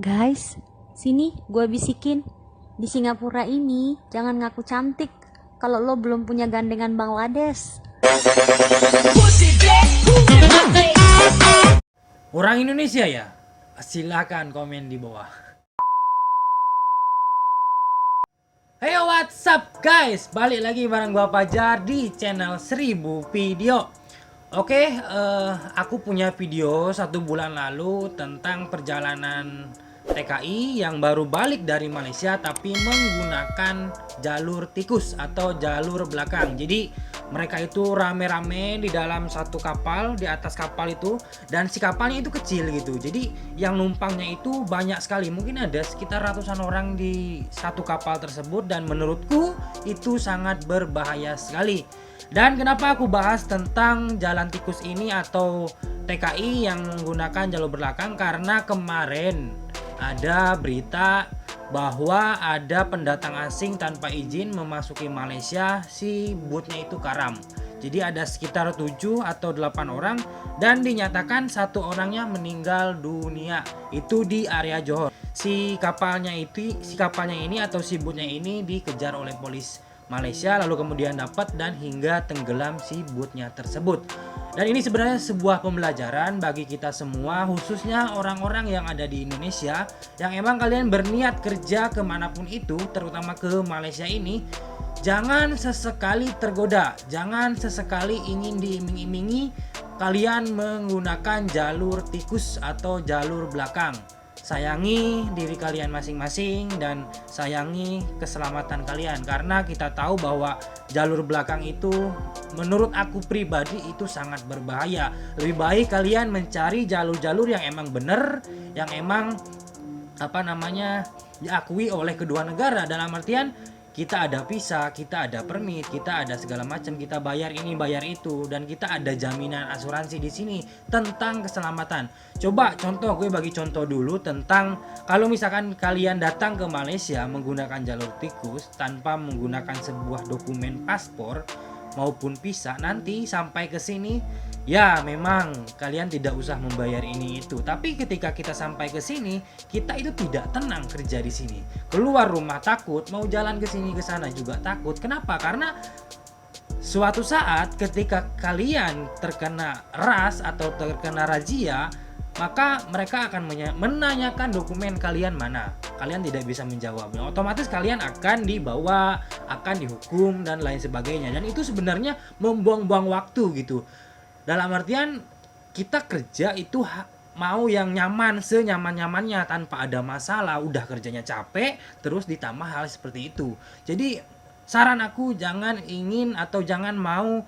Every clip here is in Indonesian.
Guys, sini gue bisikin. Di Singapura ini jangan ngaku cantik kalau lo belum punya gandengan Bangladesh. Orang Indonesia ya? Silakan komen di bawah. Hey what's up guys, balik lagi bareng gua Fajar di channel 1000 video. Oke, aku punya video 1 bulan lalu tentang perjalanan TKI yang baru balik dari Malaysia tapi menggunakan jalur tikus atau jalur belakang. Jadi mereka itu rame-rame di dalam satu kapal, di atas kapal itu, dan si kapalnya itu kecil gitu. Jadi yang numpangnya itu banyak sekali, mungkin ada sekitar ratusan orang di satu kapal tersebut, dan menurutku itu sangat berbahaya sekali. Dan kenapa aku bahas tentang jalan tikus ini atau TKI yang menggunakan jalur belakang? Karena kemarin ada berita bahwa ada pendatang asing tanpa izin memasuki Malaysia, si bootnya itu karam. Jadi ada sekitar 7 atau 8 orang dan dinyatakan 1 orangnya meninggal dunia. Itu di area Johor. Si kapalnya ini atau si bootnya ini dikejar oleh polis Malaysia, lalu kemudian dapat dan hingga tenggelam si bootnya tersebut. Dan ini sebenarnya sebuah pembelajaran bagi kita semua, khususnya orang-orang yang ada di Indonesia, yang emang kalian berniat kerja kemanapun itu, terutama ke Malaysia ini. Jangan sesekali tergoda, jangan sesekali ingin diiming-imingi kalian menggunakan jalur tikus atau jalur belakang. Sayangi diri kalian masing-masing dan sayangi keselamatan kalian, karena kita tahu bahwa jalur belakang itu menurut aku pribadi itu sangat berbahaya. Lebih baik kalian mencari jalur-jalur yang emang bener, yang emang diakui oleh kedua negara. Dalam artian kita ada visa, kita ada permit, kita ada segala macam, kita bayar ini bayar itu, dan kita ada jaminan asuransi di sini tentang keselamatan. Coba gue bagi contoh dulu tentang kalau misalkan kalian datang ke Malaysia menggunakan jalur tikus tanpa menggunakan sebuah dokumen paspor maupun visa, nanti sampai ke sini ya memang kalian tidak usah membayar ini itu. Tapi ketika kita sampai ke sini, kita itu tidak tenang kerja di sini. Keluar rumah takut, mau jalan ke sini ke sana juga takut. Kenapa? Karena suatu saat ketika kalian terkena ras atau terkena razia, maka mereka akan menanyakan dokumen kalian mana. Kalian tidak bisa menjawabnya. Otomatis kalian akan dibawa, akan dihukum dan lain sebagainya. Dan itu sebenarnya membuang-buang waktu gitu. Dalam artian kita kerja itu mau yang nyaman, senyaman-nyamannya tanpa ada masalah. Udah kerjanya capek, terus ditambah hal seperti itu. Jadi saran aku jangan ingin atau jangan mau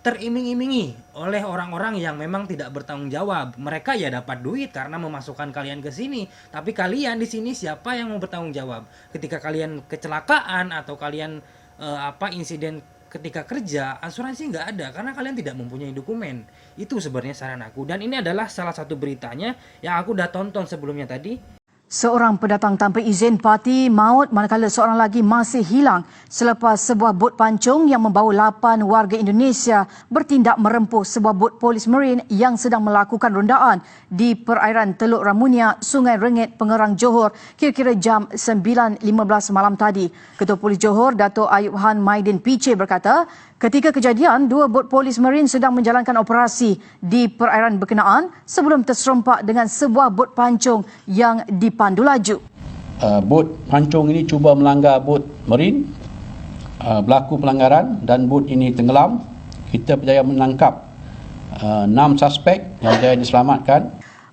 teriming-imingi oleh orang-orang yang memang tidak bertanggung jawab. Mereka ya dapat duit karena memasukkan kalian ke sini, tapi kalian di sini siapa yang mau bertanggung jawab? Ketika kalian kecelakaan atau kalian insiden ketika kerja, asuransi nggak ada karena kalian tidak mempunyai dokumen. Itu sebenarnya saran aku, dan ini adalah salah satu beritanya yang aku udah tonton sebelumnya tadi. Seorang pendatang tanpa izin parti maut manakala seorang lagi masih hilang selepas sebuah bot pancung yang membawa 8 warga Indonesia bertindak merempuh sebuah bot polis marine yang sedang melakukan rondaan di perairan Teluk Ramunia, Sungai Rengit, Pengerang, Johor kira-kira jam 9.15 malam tadi. Ketua Polis Johor, Dato' Ayub Han Maidin PC berkata, ketika kejadian, 2 bot polis marine sedang menjalankan operasi di perairan berkenaan sebelum terserempak dengan sebuah bot pancung yang dipandu laju. Bot pancung ini cuba melanggar bot marine, berlaku pelanggaran dan bot ini tenggelam. Kita berjaya menangkap 6 suspek yang berjaya diselamatkan.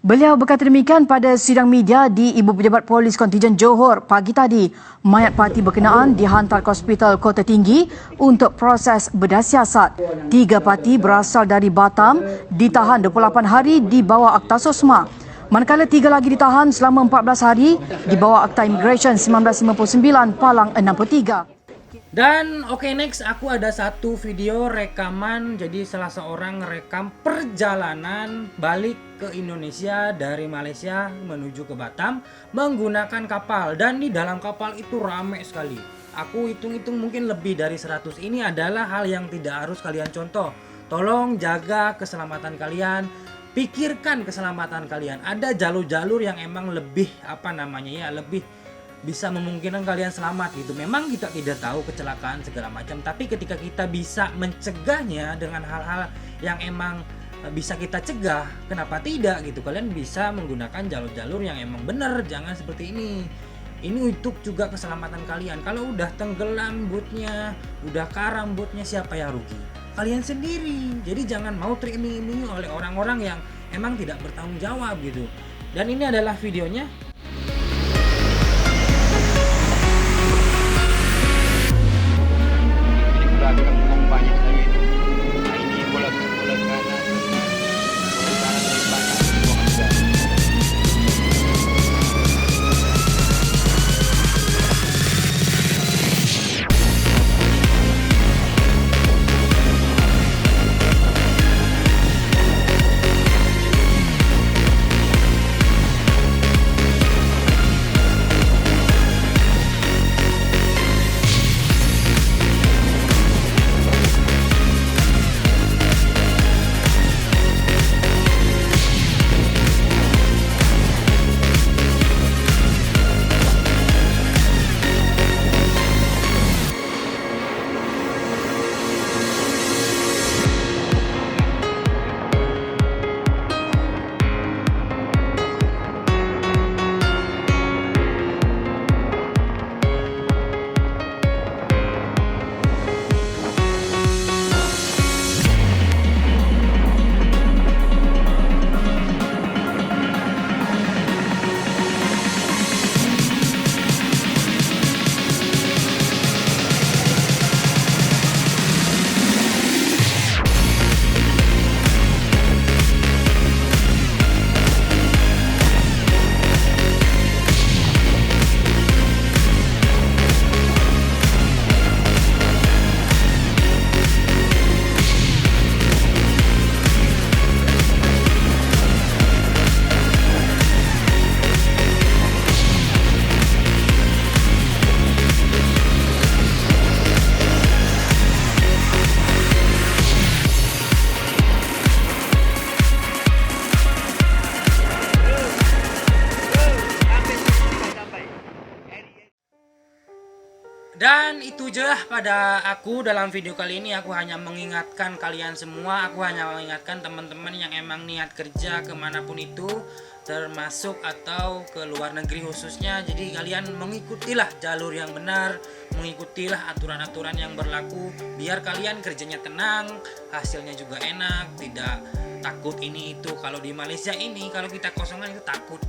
Beliau berkata demikian pada sidang media di Ibu Pejabat Polis Kontijen Johor pagi tadi. Mayat parti berkenaan dihantar ke Hospital Kota Tinggi untuk proses bedah siasat. 3 parti berasal dari Batam ditahan 28 hari di bawah Akta Sosma. Manakala 3 lagi ditahan selama 14 hari di bawah Akta Immigration 1959 Palang 63. Dan next aku ada satu video rekaman. Jadi salah seorang rekam perjalanan balik ke Indonesia dari Malaysia menuju ke Batam menggunakan kapal, dan di dalam kapal itu ramai sekali. Aku hitung-hitung mungkin lebih dari 100. Ini adalah hal yang tidak harus kalian contoh. Tolong jaga keselamatan kalian. pikirkan keselamatan kalian. Ada jalur-jalur yang emang lebih lebih bisa memungkinkan kalian selamat gitu. Memang kita tidak tahu kecelakaan segala macam, tapi ketika kita bisa mencegahnya dengan hal-hal yang emang bisa kita cegah, kenapa tidak gitu. Kalian bisa menggunakan jalur-jalur yang emang benar, jangan seperti ini. Ini untuk juga keselamatan kalian. Kalau udah tenggelam bootnya, udah karam bootnya, siapa yang rugi? Kalian sendiri. Jadi jangan mau teriming-imingi oleh orang-orang yang emang tidak bertanggung jawab gitu. Dan ini adalah videonya. Ini sudah kembung banyak lagi. Nah ini bola kanan, bola kanan lebih banyak buangan gas. Dan itu aja pada aku dalam video kali ini. Aku hanya mengingatkan kalian semua, aku hanya mengingatkan teman-teman yang emang niat kerja kemanapun itu, termasuk atau ke luar negeri khususnya. Jadi kalian mengikutilah jalur yang benar, mengikutilah aturan-aturan yang berlaku, biar kalian kerjanya tenang, hasilnya juga enak, tidak takut ini itu. Kalau di Malaysia ini kalau kita kosongan itu takut,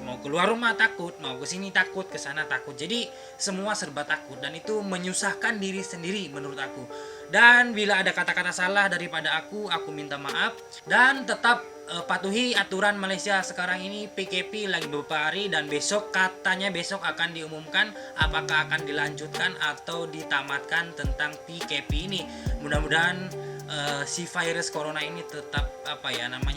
mau keluar rumah takut, mau ke sini takut, ke sana takut. Jadi semua serba takut dan itu menyusahkan diri sendiri menurut aku. Dan bila ada kata-kata salah daripada aku minta maaf. Dan tetap patuhi aturan Malaysia sekarang ini. PKP lagi beberapa hari dan katanya besok akan diumumkan apakah akan dilanjutkan atau ditamatkan tentang PKP ini. Mudah-mudahan si virus corona ini tetap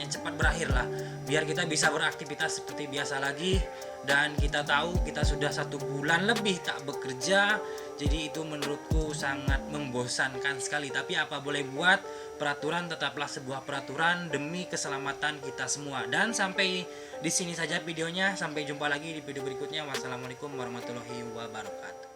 cepat berakhir lah, biar kita bisa beraktivitas seperti biasa lagi. Dan kita tahu kita sudah 1 bulan lebih tak bekerja, jadi itu menurutku sangat membosankan sekali. Tapi apa boleh buat, peraturan tetaplah sebuah peraturan demi keselamatan kita semua. Dan sampai di sini saja videonya, sampai jumpa lagi di video berikutnya. Wassalamualaikum warahmatullahi wabarakatuh.